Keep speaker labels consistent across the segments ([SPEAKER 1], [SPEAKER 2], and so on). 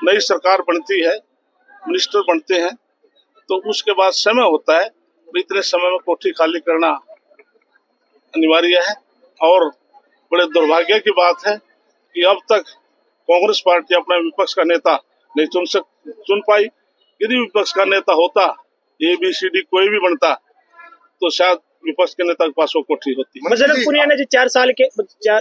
[SPEAKER 1] नई सरकार बनती है, मिनिस्टर बनते हैं, तो उसके बाद समय होता है, इतने समय में कोठी खाली करना अनिवार्य है। और बड़े दुर्भाग्य की बात है कि अब तक कांग्रेस पार्टी अपना विपक्ष का नेता नहीं चुन पाई। यदि विपक्ष का नेता होता, ABCD कोई भी बनता, तो शायद विपक्ष के नेता के पास वो कोठी होती।
[SPEAKER 2] बजरंग पुनिया ने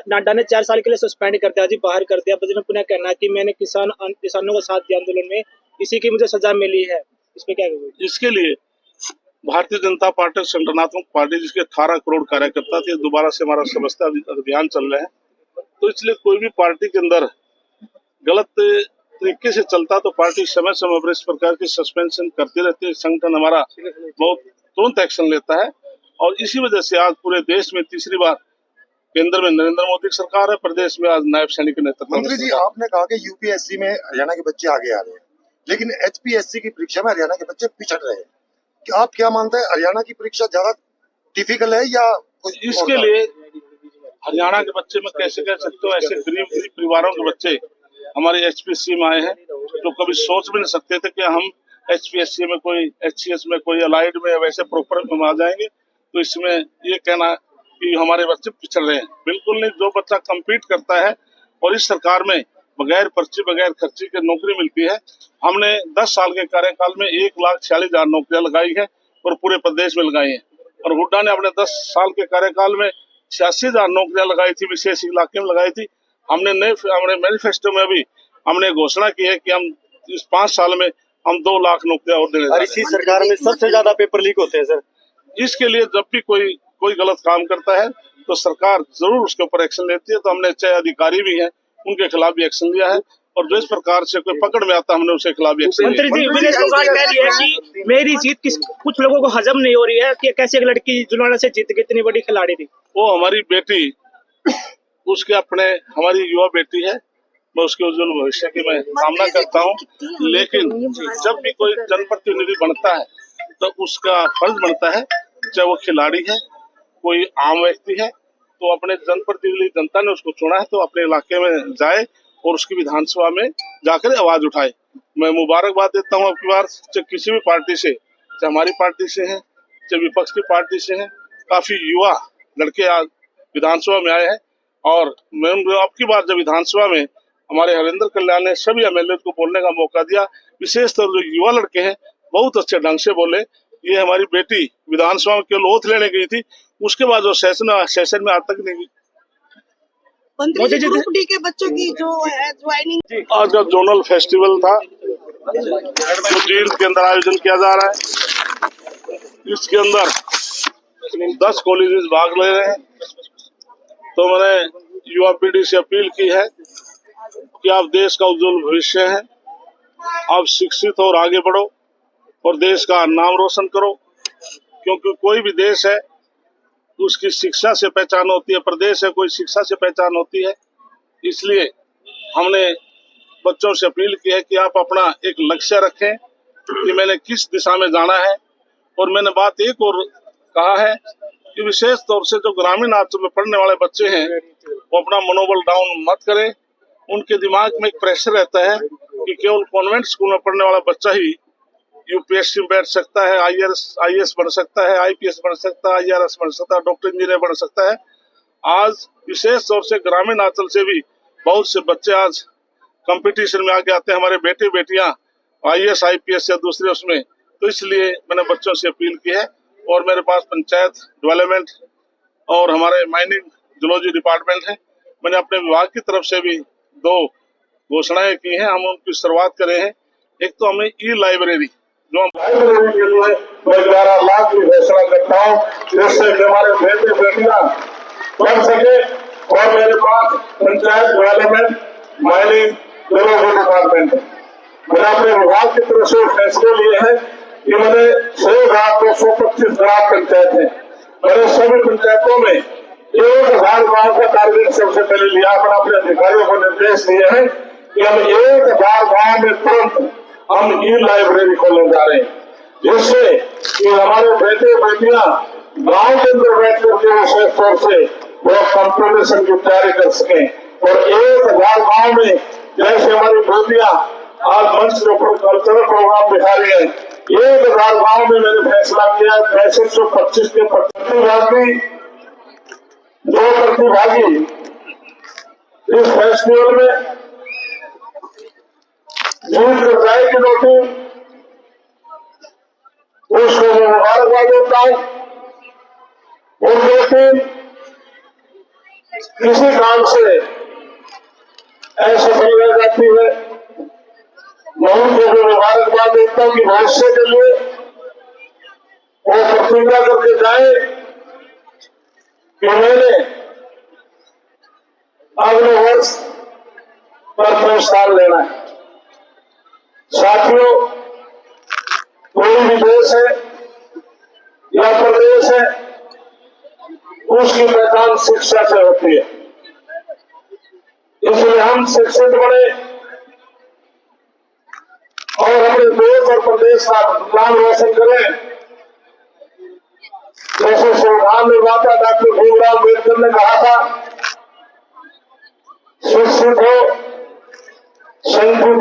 [SPEAKER 2] नाडा ने 4 साल के लिए सस्पेंड कर दिया, जी बाहर कर दिया। बजरंग पुनिया कहना है कि मैंने किसानों का साथ दिया आंदोलन में, इसी की मुझे सजा मिली है। इसमें क्या कहोगे? इसके लिए भारतीय जनता पार्टी संगठनात्मक पार्टी, जिसके 18 करोड़ कार्यकर्ता थे, दोबारा से हमारा समस्या अभियान चल रहे हैं। तो इसलिए कोई भी पार्टी के अंदर गलत तरीके से चलता तो पार्टी समय समय पर इस प्रकार की सस्पेंशन करती रहती है। संगठन हमारा बहुत तुरंत एक्शन लेता है और इसी वजह से आज पूरे देश में तीसरी बार केंद्र में नरेंद्र मोदी की सरकार है, प्रदेश में आज नायब सैनिक के नेतृत्व।
[SPEAKER 3] मंत्री जी, आपने कहा कि UPSC में हरियाणा के बच्चे आगे आ रहे हैं, लेकिन HPSC की परीक्षा में हरियाणा के बच्चे पिछड़ रहे हैं। क्या आप क्या मानते हैं, हरियाणा की परीक्षा ज्यादा डिफिकल्ट है या कुछ?
[SPEAKER 1] इसके लिए हरियाणा के बच्चे में कैसे कह सकते हो, ऐसे गरीब परिवारों के बच्चे हमारे HPSC में आए हैं तो कभी सोच भी नहीं सकते थे कि हम HPSC में कोई HCS में कोई अलाइड में वैसे प्रॉपर में आ जाएंगे। तो इसमें ये कहना कि हमारे बच्चे पिछड़ रहे हैं, बिल्कुल नहीं। जो बच्चा कम्पीट करता है और इस सरकार में बगैर पर्ची बगैर खर्ची की नौकरी मिलती है। हमने 10 साल के कार्यकाल में 1,46,000 नौकरियां लगाई है और पूरे प्रदेश में लगाई है। और हुड्डा ने अपने 10 साल के कार्यकाल में 86,000 नौकरियां लगाई थी, विशेष इलाके में लगाई थी। हमने मैनिफेस्टो में भी हमने घोषणा की है कि हम इस 5 साल में हम 2 लाख नौकरियां और देने।
[SPEAKER 2] और इसी सरकार में सबसे ज्यादा पेपर लीक होते हैं सर।
[SPEAKER 1] इसके लिए जब भी कोई गलत काम करता है तो सरकार जरूर उसके ऊपर एक्शन लेती है। तो हमने चाहे अधिकारी भी हैं, उनके खिलाफ भी एक्शन लिया है और जिस प्रकार से कोई पकड़ में आता हमने उसके खिलाफ भी एक्शन लिया।
[SPEAKER 2] मंत्री जी, विनेश फोगाट कह रही है कि मेरी जीत कुछ लोगों को हजम नहीं हो रही है कि कैसे एक लड़की जुलाना से जीत गई, इतनी बड़ी खिलाड़ी थी
[SPEAKER 1] वो। हमारी बेटी, उसके अपने हमारी युवा बेटी है, मैं उसके उज्जवल भविष्य की मैं कामना करता हूँ। लेकिन जब भी कोई जनप्रतिनिधि बनता है तो उसका फर्ज बनता है, चाहे वो खिलाड़ी है कोई आम व्यक्ति है, तो अपने जनप्रतिनिधि जनता ने उसको चुना है तो अपने इलाके में जाए और उसकी विधानसभा में जाकर आवाज उठाए। मैं मुबारकबाद देता हूँ आपकी बार, चाहे किसी भी पार्टी से, चाहे हमारी पार्टी से है, चाहे विपक्ष की पार्टी से है, काफी युवा लड़के आज विधानसभा में आए हैं। और मैं आपकी बार जब विधानसभा में हमारे हरेंद्र कल्याण ने सभी MLA को बोलने का मौका दिया, विशेष तौर जो युवा लड़के हैं बहुत अच्छे ढंग से बोले। ये हमारी बेटी विधानसभा में केवल ओथ लेने गई थी, उसके बाद जो सेशन में आज तक नहीं गई।
[SPEAKER 4] ग्रुप डी के बच्चों की जो है ज्वाइनिंग,
[SPEAKER 1] आज का जोनल फेस्टिवल था, मुजीर के अंदर आयोजन किया जा रहा है। इसके अंदर 10 कॉलेजेस भाग ले रहे हैं। तो मैंने युवा पीढ़ी से अपील की है कि आप देश का उज्जवल भविष्य है, आप शिक्षित और आगे बढ़ो और देश का नाम रोशन करो। क्योंकि कोई भी देश है उसकी शिक्षा से पहचान होती है, प्रदेश है कोई शिक्षा से पहचान होती है। इसलिए हमने बच्चों से अपील की है कि आप अपना एक लक्ष्य रखें कि मैंने किस दिशा में जाना है। और मैंने बात एक और कहा है कि विशेष तौर से जो ग्रामीण अंचल में पढ़ने वाले बच्चे हैं वो अपना मनोबल डाउन मत करें। उनके दिमाग में एक प्रेशर रहता है कि केवल कॉन्वेंट स्कूल में पढ़ने वाला बच्चा ही UPSC में बैठ सकता है, IAS बन सकता है, IPS बन सकता है, IRS बन सकता है, डॉक्टर इंजीनियर बन सकता है। आज विशेष तौर से ग्रामीण अंचल से भी बहुत से बच्चे आज कंपटीशन में आगे आते हैं, हमारे बेटे बेटियां IAS IPS या दूसरे उसमें। तो इसलिए मैंने बच्चों से अपील की है। और मेरे पास पंचायत डेवलपमेंट और हमारे माइनिंग जूलॉजी डिपार्टमेंट है, मैंने अपने विभाग की तरफ से भी 2 घोषणाएं की हैं, हम उनकी शुरुआत करे हैं। एक तो हमें E-लाइब्रेरी, जो हम लाइब्रेरी के लिए मैं 11 लाख की घोषणा करता हूँ, जिससे हमारे बेटे बेटियां पढ़ सके। और मेरे पास panchayat development mining zoology department है। मैंने अपने विभाग की तरफ से फैसले लिए हैं कि मैंने 6,225 ग्राम पंचायत है, मैंने सभी पंचायतों में 1,000 गाँव का टारगेट सबसे पहले लिया। अपने अधिकारियों को निर्देश दिए हैं कि हम 1,000 गाँव में तुरंत हम E-लाइब्रेरी खोलने जा रहे हैं, जिससे कि हमारे बेटे बेटियां गांव के अंदर बैठ करके विशेष तौर से वो कॉम्पिटिशन की तैयारी कर सकें। और 1,000 गाँव में जैसे हमारी बेटियां वंशरोपण कल्चरल प्रोग्राम बिहारी है। 1000 गाँव में मैंने फैसला किया 6525 के प्रतिभागी जो प्रतिभागी इस फेस्टिवल में जीत कर जाएगी नोटिंग, उसको मैं मुबारकबाद देता हूँ। वो नोटिंग किसी काम से असफल रह जाती है, मैं उनको भी मुबारकबाद देता हूँ कि भविष्य के लिए वो प्रतिज्ञा करके जाए कि मैंने अगले वर्ष प्रथम स्थान लेना है। साथियों, कोई भी देश है या प्रदेश है, उसकी पहचान शिक्षा से होती है। इसलिए हम शिक्षित बने और अपने देश और प्रदेश का नाम रोशन करें। जैसे संविधान निर्माता डॉक्टर भीमराव अम्बेडकर ने कहा था, शिक्षित हो, संगठित